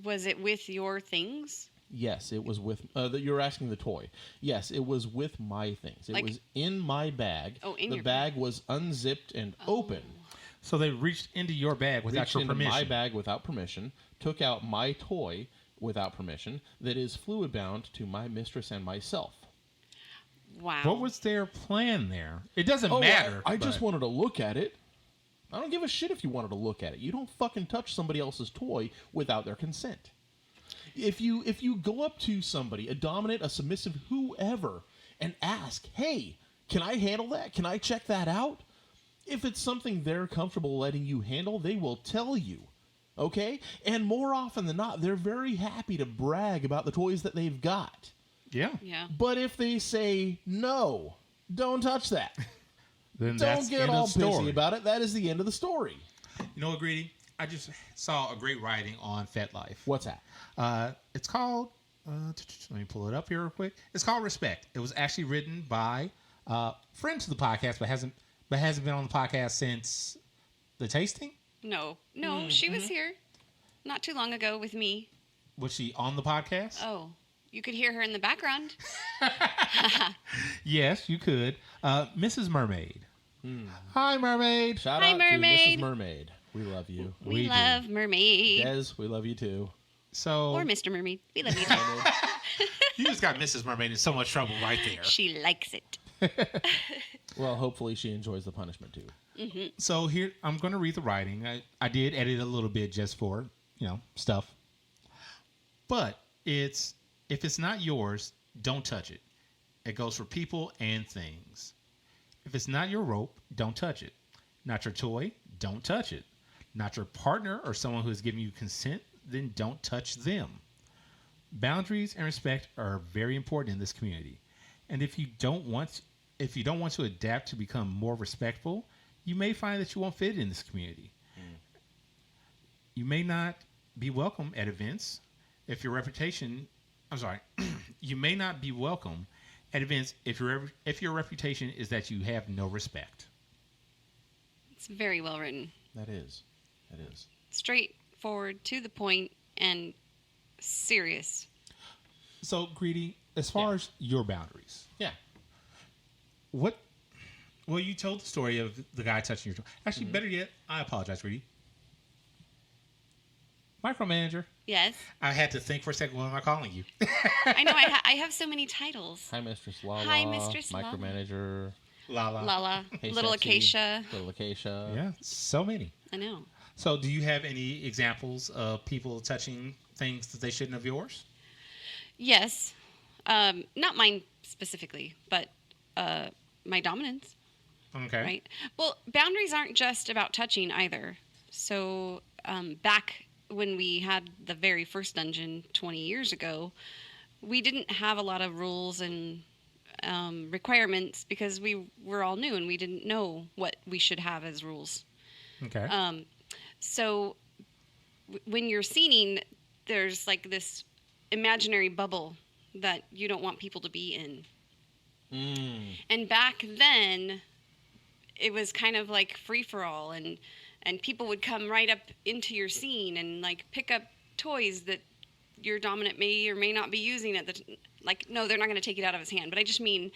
Was it with your things? Yes, it was with... you're asking the toy. Yes, it was with my things. It was in my bag. Oh, in the your bag was unzipped and open. So they reached into your bag without your permission. My bag without permission, took out my toy without permission that is fluid bound to my mistress and myself. Wow. What was their plan there? It doesn't matter. I just wanted to look at it. I don't give a shit if you wanted to look at it. You don't fucking touch somebody else's toy without their consent. If you go up to somebody, a dominant, a submissive, whoever, and ask, hey, can I handle that? Can I check that out? If it's something they're comfortable letting you handle, they will tell you. Okay? And more often than not, they're very happy to brag about the toys that they've got. Yeah. Yeah. But if they say no, don't touch that. Then Don't that's get end all of story. pissy about it. That is the end of the story. You know what, Greedy? I just saw a great writing on FetLife. What's that? It's called. Let me pull it up here real quick. It's called Respect. It was actually written by friends to the podcast, but hasn't been on the podcast since the tasting. No, she was here not too long ago with me. Was she on the podcast? Oh, you could hear her in the background. Yes, you could. Mrs. Mermaid. Hi, Mermaid. Shout Hi, out Mermaid. to Mrs. Mermaid. We love you. We do. love Mermaid. Des, we love you too. So Or Mr. Mermaid. We love you too. you just got Mrs. Mermaid in so much trouble right there. She likes it. Well, hopefully she enjoys the punishment too. So here, I'm going to read the writing. I did edit a little bit just for, stuff. But if it's not yours, don't touch it. It goes for people and things. If it's not your rope, don't touch it. Not your toy, don't touch it. Not your partner or someone who has given you consent, then don't touch them. Boundaries and respect are very important in this community. And if you don't want to adapt to become more respectful, you may find that you won't fit in this community. You may not be welcome at events if your reputation. I'm sorry. You may not be welcome at events if your reputation is that you have no respect. It's very well written. That is. Straightforward, to the point, and serious. So, Greedy, as far as your boundaries, Yeah. well, you told the story of the guy touching your toe. Actually, better yet, I apologize, Greedy. Micromanager. Yes. I had to think for a second. What am I calling you? I know I have so many titles. Hi, Mistress Lala. Hi, Mistress Lala. Micromanager. Lala. Lala. Hey, Little sexy. Acacia. Little Acacia. Yeah, so many. I know. So, do you have any examples of people touching things that they shouldn't have yours? Yes. Not mine specifically, but my dominance. Okay. Right. Well, boundaries aren't just about touching either. So back when we had the very first dungeon 20 years ago, we didn't have a lot of rules and requirements because we were all new and we didn't know what we should have as rules. Okay. So when you're scening, there's like this imaginary bubble that you don't want people to be in. And back then, it was kind of like free for all, and people would come right up into your scene and like pick up toys that your dominant may or may not be using at the no, they're not going to take it out of his hand, but I just mean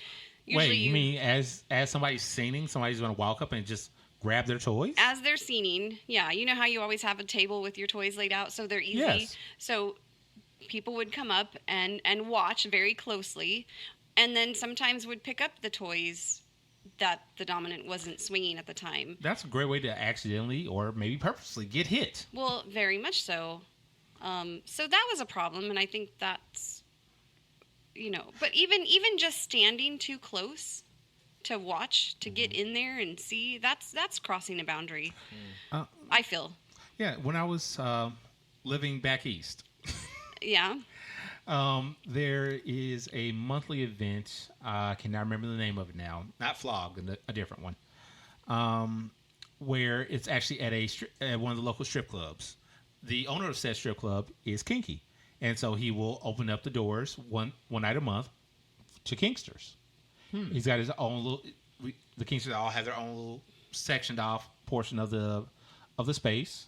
usually Wait, you mean as somebody's scening, somebody's going to walk up and just grab their toys? as they're scening. Yeah, you know how you always have a table with your toys laid out so they're easy. Yes. So people would come up and watch very closely, and then sometimes would pick up the toys that the dominant wasn't swinging at the time. That's a great way to accidentally or maybe purposely get hit. Well, very much so. So that was a problem, and I think that's, but even just standing too close to watch, to get in there and see, that's crossing a boundary. I feel. Yeah, when I was living back east, Yeah. there is a monthly event. I cannot remember the name of it now. Not Flog, a different one. Where it's actually at one of the local strip clubs. The owner of said strip club is kinky, and so he will open up the doors one night a month to kinksters. He's got his own little. The kinksters all have their own little sectioned off portion of the space.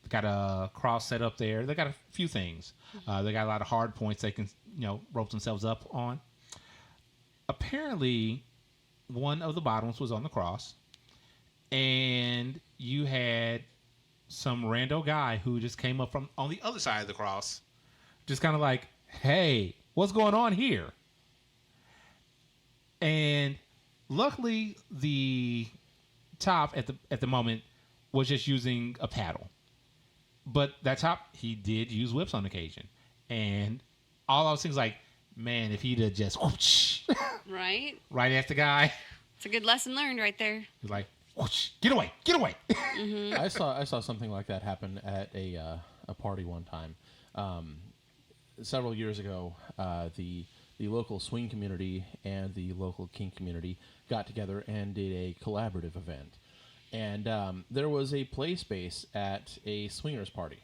Got a cross set up there. They got a few things. They got a lot of hard points they can, rope themselves up on. Apparently, one of the bottoms was on the cross, and you had some rando guy who just came up from on the other side of the cross, just kind of like, "Hey, what's going on here?" And luckily, the top at the moment was just using a paddle. But that top, he did use whips on occasion. And all I was thinking like, man, if he'd have just whoosh, Right. right at the guy, It's a good lesson learned right there. he's like, whoosh, get away. I saw something like that happen at a party one time. Several years ago, the the local swing community and the local kink community got together and did a collaborative event. And there was a play space at a swingers party.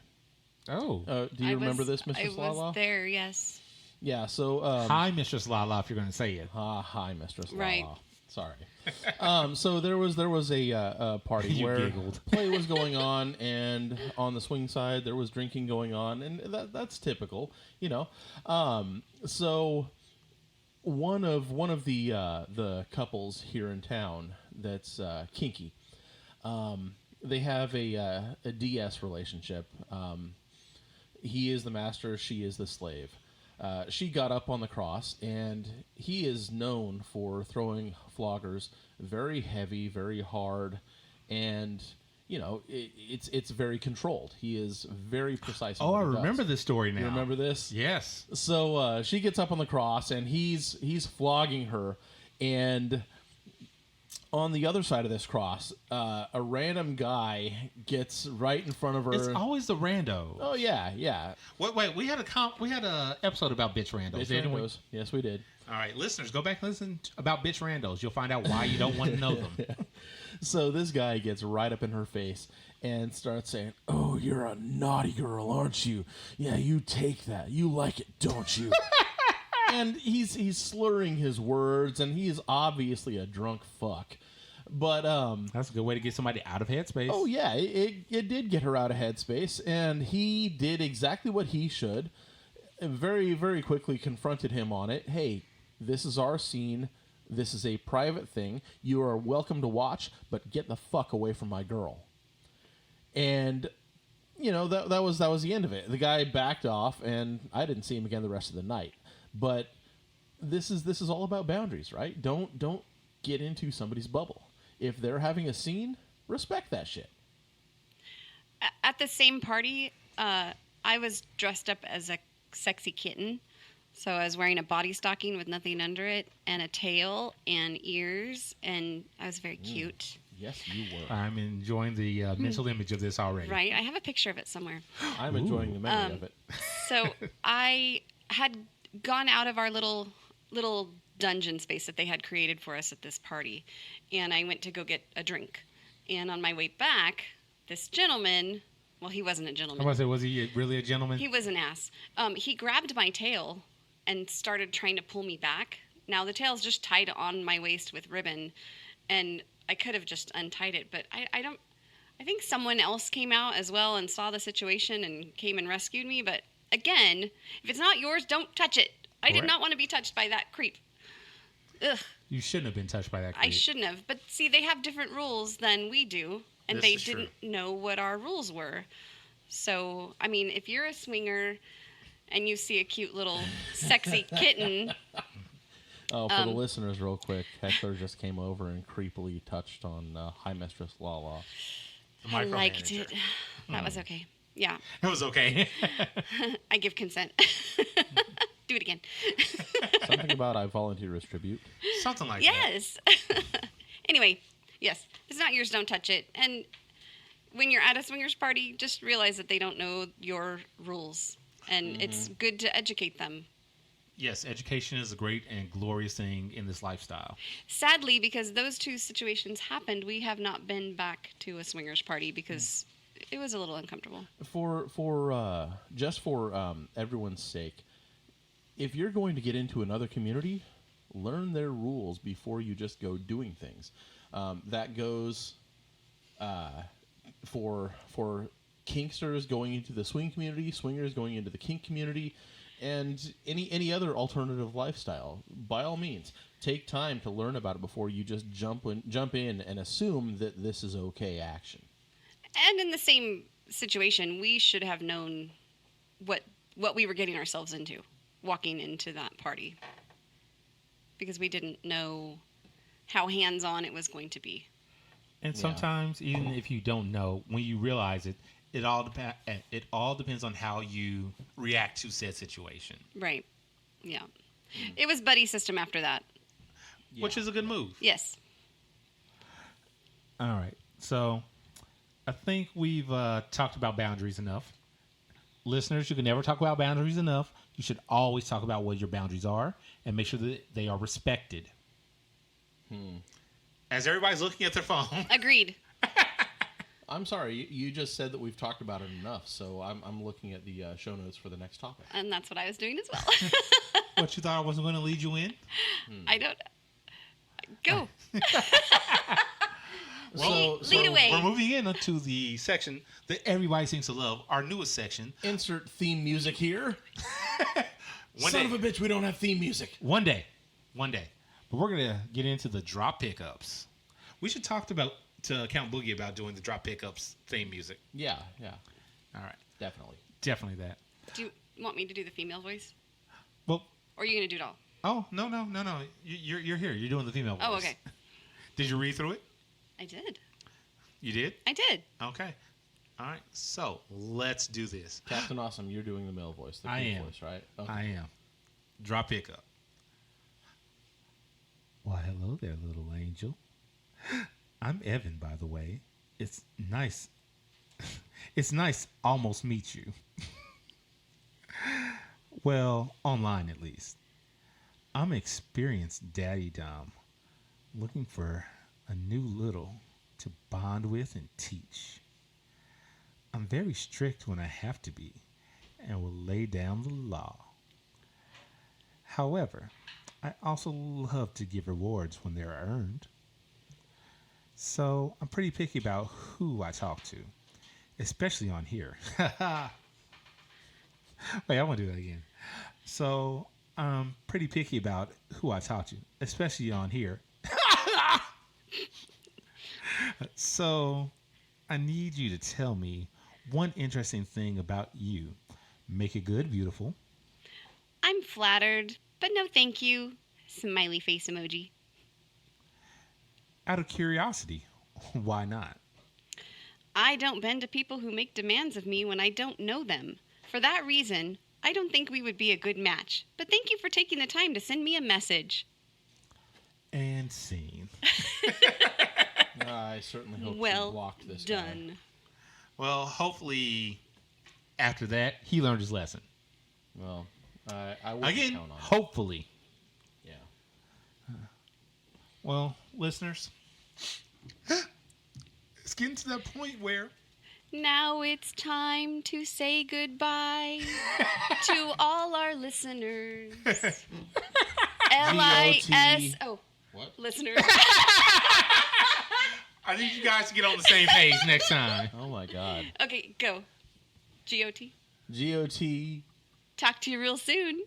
Oh. Do you remember this, Mr. I Lala? was there, yes. Yeah, so... hi, Mistress Lala, if you're going to say it. Hi, Mistress Lala. Right. Sorry. So there was a party You where giggled. play was going on, and on the swing side there was drinking going on, and that's typical, you know. So one of the couples here in town that's kinky, they have a DS relationship. He is the master, she is the slave. She got up on the cross, and he is known for throwing floggers very heavy, very hard, and you know it's very controlled. He is very precise. Oh, I remember this story now. You remember this? Yes. So she gets up on the cross, and he's flogging her, and on the other side of this cross, a random guy gets right in front of her. It's always the rando. Oh yeah. Wait, we had a episode about bitch randos. Bitch didn't we? randos. Yes, we did. All right, listeners, go back and listen about bitch randos. You'll find out why you don't want to know them. So this guy gets right up in her face and starts saying, "Oh, you're a naughty girl, aren't you? Yeah, you take that. You like it, don't you?" And he's slurring his words, and he is obviously a drunk fuck. But that's a good way to get somebody out of headspace. Oh yeah, it did get her out of headspace, and he did exactly what he should. And very, very quickly confronted him on it. Hey, this is our scene. This is a private thing. You are welcome to watch, but get the fuck away from my girl. And you know that was the end of it. The guy backed off, and I didn't see him again the rest of the night. But this is all about boundaries, right? Don't get into somebody's bubble. If they're having a scene, respect that shit. At the same party, I was dressed up as a sexy kitten. So I was wearing a body stocking with nothing under it, and a tail and ears, and I was very cute. Yes, you were. I'm enjoying the mental image of this already. Right. I have a picture of it somewhere. I'm enjoying the memory of it. So I had gone out of our little dungeon space that they had created for us at this party, and I went to go get a drink. And on my way back, this gentleman, well, he wasn't a gentleman. I was going to say, was he really a gentleman? He was an ass. He grabbed my tail and started trying to pull me back. Now, the tail's just tied on my waist with ribbon, and I could have just untied it, but I think someone else came out as well and saw the situation and came and rescued me. But again, if it's not yours, don't touch it. I did not want to be touched by that creep. Ugh. You shouldn't have been touched by that creep. I shouldn't have. But see, they have different rules than we do, and they didn't know what our rules were. So, I mean, if you're a swinger and you see a cute little sexy kitten... Oh, for the listeners, real quick, Heckler just came over and creepily touched on High Mistress Lala. I liked it. That was okay. Yeah. It was okay. I give consent. Do it again. Something about I volunteer as tribute. Something like yes. Anyway, yes. If it's not yours, don't touch it. And when you're at a swingers party, just realize that they don't know your rules. And it's good to educate them. Yes, education is a great and glorious thing in this lifestyle. Sadly, because those two situations happened, we have not been back to a swingers party because it was a little uncomfortable. For everyone's sake, if you're going to get into another community, learn their rules before you just go doing things. That goes for kinksters going into the swing community, swingers going into the kink community, and any other alternative lifestyle. By all means, take time to learn about it before you just jump in and assume that this is okay action. And in the same situation, we should have known what we were getting ourselves into walking into that party, because we didn't know how hands-on it was going to be. And sometimes, even if you don't know, when you realize it, it all depends on how you react to said situation. Right. Yeah. It was buddy system after that. Yeah. Which is a good move. Yes. All right. So I think we've talked about boundaries enough. listeners, you can never talk about boundaries enough. You should always talk about what your boundaries are and make sure that they are respected. As everybody's looking at their phone. Agreed. I'm sorry, you just said that we've talked about it enough, so I'm looking at the show notes for the next topic. And that's what I was doing as well. What, you thought I wasn't going to lead you in? I don't. Go. Lead away. We're moving into the section that everybody seems to love, our newest section. Insert theme music here. One Son day. of a bitch, we don't have theme music. One day. But we're going to get into the drop pickups. We should talk to Count Boogie about doing the drop pickups theme music. Yeah. All right. Definitely that. Do you want me to do the female voice? Well. Or are you going to do it all? Oh, no. You're here. You're doing the female voice. Oh, okay. Did you read through it? I did. You did? I did. Okay. All right. So, let's do this. Captain Awesome, you're doing the male voice. The I pink am. voice, right? Okay. I am. Drop pickup. Why, hello there, little angel. I'm Evan, by the way. It's nice. It's nice almost meet you. Well, online at least. I'm experienced daddy dom, looking for a new little to bond with and teach. I'm very strict when I have to be and will lay down the law. However, I also love to give rewards when they're earned. So I'm pretty picky about who I talk to, especially on here. Wait, I want to do that again. So I'm pretty picky about who I talk to, especially on here. So I need you to tell me one interesting thing about you. Make it good, beautiful. I'm flattered, but no thank you. Smiley face emoji. Out of curiosity, why not? I don't bend to people who make demands of me when I don't know them. For that reason, I don't think we would be a good match. But thank you for taking the time to send me a message. And scene. I certainly hope Well you blocked this done. guy. Well, hopefully, after that, he learned his lesson. Well, I wouldn't Again, count on it. hopefully. Yeah. Well, listeners, it's getting to that point where Now it's time to say goodbye to all our listeners. LIS. Oh, What? listeners. I need you guys to get on the same page next time. Oh my God. Okay, go. GOT. GOT Talk to you real soon.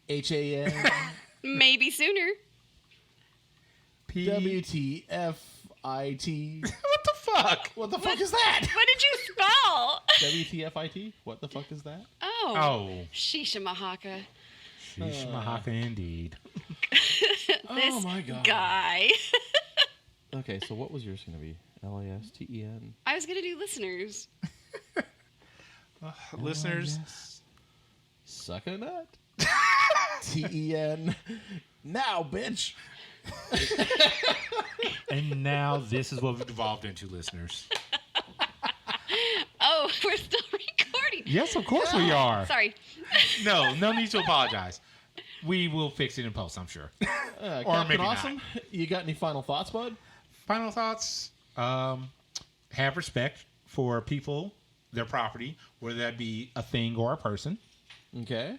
HAN Maybe sooner. WTFIT. What the fuck? What the fuck is that? What did you spell? WTFIT? What the fuck is that? Oh. Oh. Shisha Mahaka. Sheesh Mahaka indeed. This my God. guy. Okay, so what was yours going to be? LASTEN? I was going to do listeners. Listeners, Suck a nut. TEN. Now, bitch. and now this is what we've evolved into, listeners. Oh, we're still recording. Yes, of course we are. Sorry. No need to apologize. We will fix it in post, I'm sure. Or Captain maybe Awesome, not. you got any final thoughts, bud? Final thoughts. Have respect for people, their property, whether that be a thing or a person. Okay.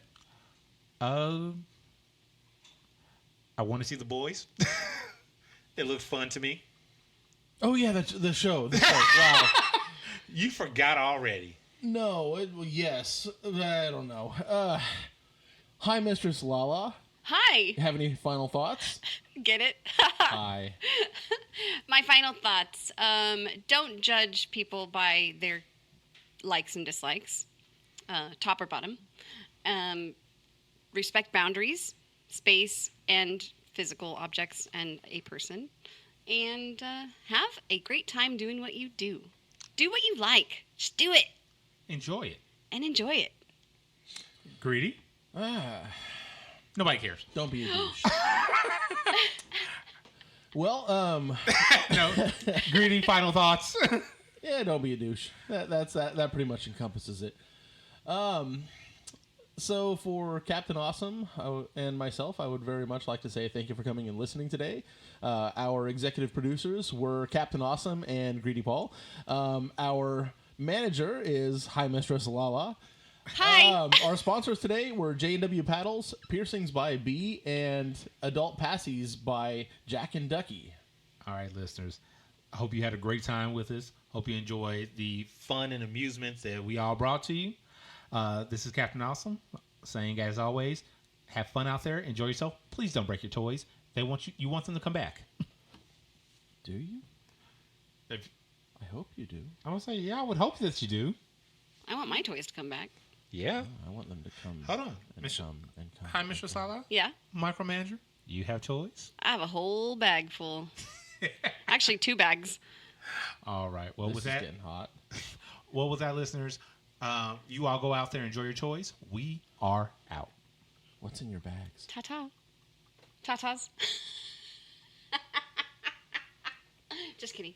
I want to see the boys. It looks fun to me. Oh, yeah, that's the show. The show. Wow. You forgot already. No, yes. I don't know. Hi, Mistress Lala. Hi. Have any final thoughts? Get it? Hi. My final thoughts. Don't judge people by their likes and dislikes, top or bottom. Respect boundaries, space, and physical objects and a person. And have a great time doing what you do. Do what you like. Just do it Enjoy it. and enjoy it. Greedy? Nobody cares. Don't be a douche. Well, No. Greedy, final thoughts. yeah, don't be a douche. That pretty much encompasses it. So for Captain Awesome and myself, I would very much like to say thank you for coming and listening today. Our executive producers were Captain Awesome and Greedy Paul. Our manager is High Mistress Lala. Hi. Our sponsors today were J&W Paddles, Piercings by B, and Adult Passies by Jack and Ducky. All right, listeners. I hope you had a great time with us. Hope you enjoyed the fun and amusements that we all brought to you. This is Captain Awesome saying, as always, have fun out there. Enjoy yourself. Please don't break your toys. They want you want them to come back. Do you? I hope you do. I would say, yeah, I would hope that you do. I want my toys to come back. Yeah. I want them to come. Hold on. And come and come. Hi, Mr. Sala. Yeah. Micromanager. You have toys? I have a whole bag full. Actually, 2 bags. All right. Well, This with is that, getting hot. well, with that, listeners, you all go out there and enjoy your toys. We are out. What's in your bags? Ta-ta. Ta-tas. Just kidding.